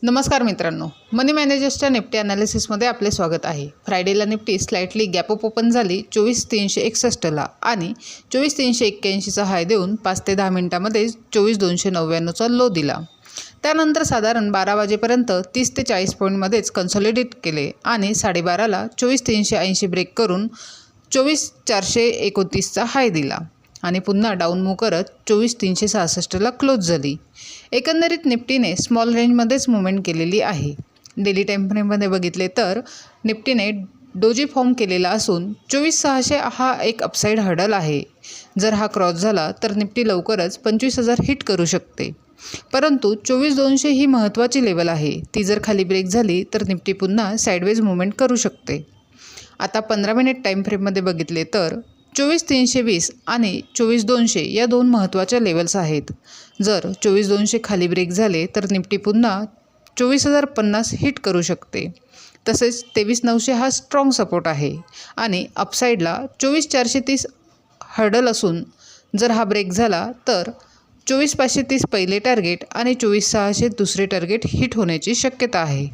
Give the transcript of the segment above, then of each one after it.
नमस्कार मित्रांनो, मनी मॅनेजर्सच्या निफ्टी ॲनालिसिसमध्ये आपले स्वागत आहे। फ्रायडेला Nifty slightly gap up open झाली 24,361ला आणि 24,381चा हाय देऊन 5 ते 10 मिनिटांमध्ये 24,299चा लो दिला। त्यानंतर साधारण 12 वाजेपर्यंत 30 ते 40 पॉईंटमध्येच कन्सॉलिडेट केले आणि 12:30ला 24,380 ब्रेक करून 24,429चा हाय दिला आणि पुन्हा डाऊन मूव्ह करत 24,366ला क्लोज झाली। एकंदरीत निफ्टीने स्मॉल रेंजमध्येच मुवमेंट केलेली आहे। डेली टाइम फ्रेममध्ये बघितले तर निफ्टीने डोजी फॉर्म केलेला असून 24,600 हा एक अपसाइड हर्डल आहे। जर हा क्रॉस झाला तर निफ्टी लवकरच 25,000 हिट करू शकते, परंतु 24,200 ही महत्त्वाची लेवल आहे। ती जर खाली ब्रेक झाली तर निफ्टी पुन्हा साइडवेज मुवमेंट करू शकते। आता 15 मिनिट टाइम फ्रेममध्ये बघितले तर 24,320 आणि 24,200 या दोन महत्त्वाच्या लेवल्स आहेत। जर 24,200 खाली ब्रेक झाले तर निफ्टी पुन्हा 24,050 हिट करू शकते। तसेच 23,900 हा स्ट्रॉंग सपोर्ट आहे आणि अपसाइडला 24,430 हर्डल असून जर हा ब्रेक झाला तर 24,530 पहिले टार्गेट आणि 24,600 दुसरे टार्गेट हिट होण्याची शक्यता आहे।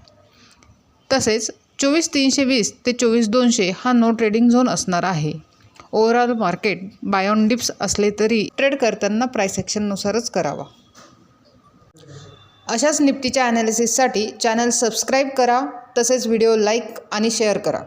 तसेच 24,320 ते 24,200 हा नो ट्रेडिंग झोन असणार आहे। Overall market buy on dips असले तरी ट्रेड करताना प्राइस ॲक्शननुसारच करावा। अशाच निफ्टीच्या ॲनालिसिससाठी चॅनल सबस्क्राईब करा, तसेच व्हिडिओ लाईक आणि शेअर करा।